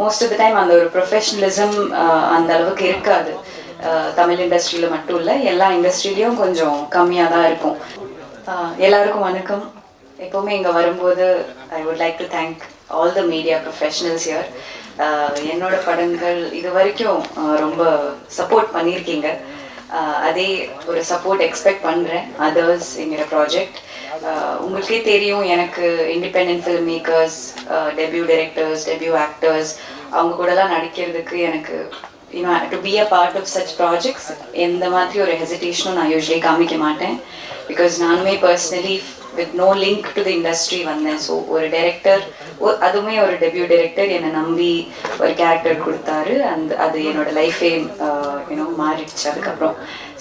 Most of the time அந்த ஒரு professionalism அந்த அளவுக்கு இருக்காது. தமிழ் இண்டஸ்ட்ரியில் மட்டும் இல்லை, எல்லா இண்டஸ்ட்ரியிலையும் கொஞ்சம் கம்மியாக தான் இருக்கும். எல்லாருக்கும் வணக்கம். எப்போவுமே இங்கே வரும்போது I would like to thank all the media professionals here. என்னோட படங்கள் இது வரைக்கும் ரொம்ப சப்போர்ட் பண்ணியிருக்கீங்க. அதே ஒரு சப்போர்ட் எக்ஸ்பெக்ட் பண்ணுறேன் அதர்ஸ் என்கிற ப்ராஜெக்ட். உங்களுக்கே தெரியும், எனக்கு independent film makers, debut directors, debut actors அவங்க கூடலாம் நடிக்கிறதுக்கு எனக்கு to be a part of such projects இந்த மாதிரி ஒரு ஹெசிடேஷனும் நான் யூஸ்வலி காமிக்க மாட்டேன். பிகாஸ் நானுமே personally with no link to the industry வந்தேன். ஸோ ஒரு டைரக்டர், அதுவுமே ஒரு டெபியூ டைரக்டர் என்னை நம்பி ஒரு கேரக்டர் கொடுத்தாரு. அது என்னோட லைஃபே மாறிடுச்சு அதுக்கப்புறம்.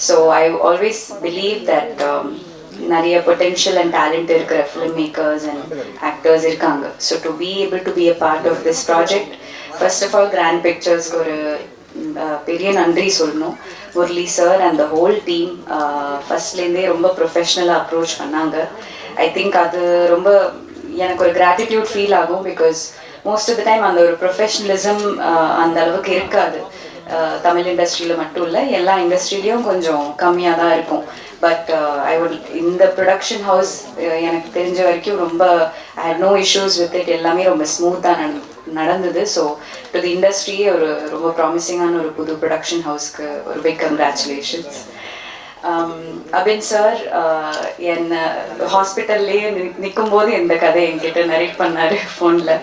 So I always believe that நிறைய பொட்டென்ஷியல் அண்ட் டேலண்ட் இருக்கிற ஃபிலிம் மேக்கர்ஸ் அண்ட் ஆக்டர்ஸ் இருக்காங்க. So to be able to be a part of this project, first of all grand பிக்சர்ஸ்க்கு ஒரு பெரிய நன்றி சொல்லணும். Murali sir and the whole team ஃபர்ஸ்ட்லேருந்தே ரொம்ப ப்ரொஃபஷ்னலாக அப்ரோச் பண்ணாங்க. ஐ திங்க் அது ரொம்ப எனக்கு ஒரு கிராட்டிடியூட் ஃபீல் ஆகும். Because most of the time அந்த ஒரு ப்ரொஃபஷ்னலிசம் அந்த அளவுக்கு இருக்காது. தமிழ் இண்டஸ்ட்ரியில் மட்டும் இல்லை, எல்லா இண்டஸ்ட்ரியிலையும் கொஞ்சம் கம்மியாக தான் இருக்கும். பட் இந்த ப்ரொடக்ஷன் ஹவுஸ் எனக்கு தெரிஞ்ச வரைக்கும் ரொம்ப I hate no issues with it. எல்லாமே ரொம்ப ஸ்மூத்தாக நடந்தது. ஸோ டு தி இண்டஸ்ட்ரியே ஒரு ரொம்ப ப்ராமிசிங்கான ஒரு புது ப்ரொடக்ஷன் ஹவுஸ்க்கு ஒரு பிக் கங்க்ராச்சுலேஷன்ஸ். அபின் சார் என்னை ஹாஸ்பிட்டல்லையே நிற்கும்போது இந்த கதையை என்கிட்ட நரேட் பண்ணார் ஃபோனில்.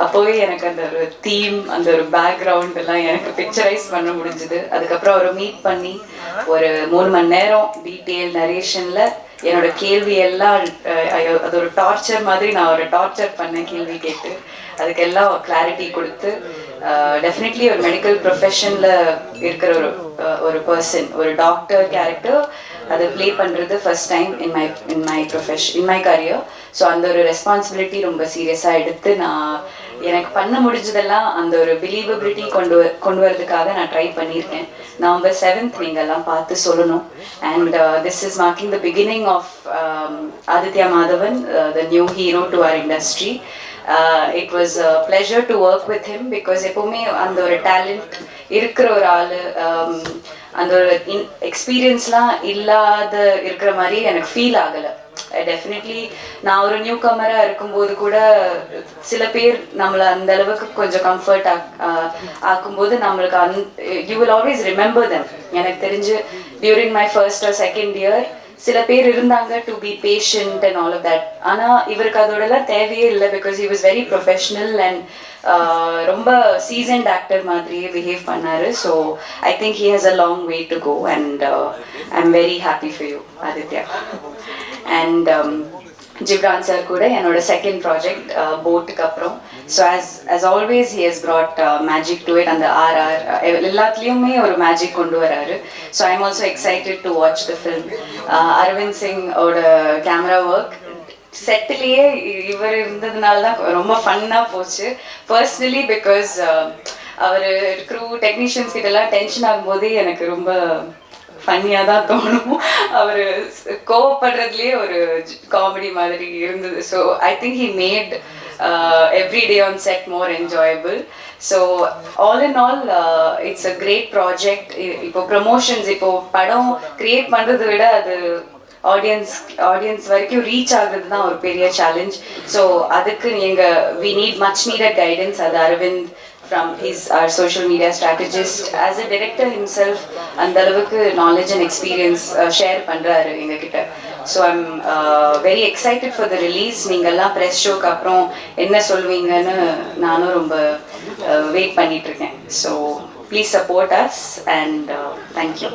அப்போவே எனக்கு அந்த ஒரு தீம், அந்த ஒரு பேக்ரவுண்ட் எல்லாம் எனக்கு பிக்சரைஸ் பண்ண முடிஞ்சுது. அதுக்கப்புறம் அவரை மீட் பண்ணி ஒரு 3 மணி நேரம் டீட்டெயில் நரேஷனில் என்னோட கேள்வி எல்லாம் அது ஒரு டார்ச்சர் மாதிரி நான் ஒரு டார்ச்சர் பண்ண கேள்வி கேட்டு அதுக்கெல்லாம் கிளாரிட்டி கொடுத்து, டெஃபினெட்லி ஒரு மெடிக்கல் ப்ரொஃபஷனில் இருக்கிற ஒரு பர்சன், ஒரு டாக்டர் கேரக்டர் அதை ப்ளே பண்ணுறது first time in my career. So அந்த ஒரு ரெஸ்பான்சிபிலிட்டி ரொம்ப சீரியஸாக எடுத்து நான் எனக்கு பண்ண முடிஞ்சதெல்லாம் அந்த ஒரு பிலீவபிலிட்டி கொண்டு வரதுக்காக நான் ட்ரை பண்ணியிருக்கேன். November 7th நீங்கள்லாம் பார்த்து சொல்லணும். And this is marking the beginning of Aditya Madhavan, the new hero to our industry. It was a pleasure to work with him because எப்பவுமே அந்த ஒரு டேலண்ட் இருக்கிற ஒரு ஆள், அந்த ஒரு எக்ஸ்பீரியன்ஸ்லாம் இல்லாத இருக்கிற மாதிரி எனக்கு ஃபீல் ஆகலை. டெஃபினெட்லி நான் ஒரு நியூ கமராக இருக்கும்போது கூட சில பேர் நம்மளை அந்த அளவுக்கு கொஞ்சம் கம்ஃபர்ட் ஆக்கும்போது நம்மளுக்கு you will always remember them. எனக்கு தெரிஞ்சு during my first or second year சில பேர் இருந்தாங்க to be patient and all of that. ஆனால் இவருக்கு அதோடலாம் தேவையே இல்லை. Because he was very professional and ரொம்ப சீசன்ட் ஆக்டர் மாதிரியே பிஹேவ் பண்ணாரு. So I think he has a long way to go and I am very happy for you Aditya. And Ghibran sir கூட என்னோட செகண்ட் ப்ராஜெக்ட் போட்டுக்கு அப்புறம். So as always he has brought magic to it. அந்த எல்லாத்துலேயுமே ஒரு magic கொண்டு வராரு. So I am also excited to watch the film. Aravind Singh ஓட கேமரா ஒர்க் செட்டிலேயே இவர் இருந்ததுனால தான் ரொம்ப ஃபன்னாக போச்சு. பர்சனலி பிகாஸ் அவர் க்ரூ டெக்னீஷியன்ஸ் கிட்டலாம் டென்ஷன் ஆகும்போது எனக்கு ரொம்ப ஃபன்னியாக தான் தோணும். அவர் கோவப்படுறதுலேயே ஒரு காமெடி மாதிரி இருந்தது. So I think he made every day on set more enjoyable. So all in all it's a great project. இப்போ ப்ரமோஷன்ஸ், இப்போ படம் கிரியேட் பண்ணுறதை விட அது ஆடியன்ஸ் வரைக்கும் ரீச் ஆகுறது தான் ஒரு பெரிய சேலஞ்ச். ஸோ அதுக்கு we need much needed guidance. அது Aravind from our social media strategist, as a director himself, அந்த அளவுக்கு knowledge and experience share பண்றாரு எங்ககிட்ட. So I'm very excited for the release. நீங்கெல்லாம் ப்ரெஸ் ஷோக்கு அப்புறம் என்ன சொல்வீங்கன்னு நானும் ரொம்ப வெயிட் பண்ணிட்டு இருக்கேன். So please support us and thank you.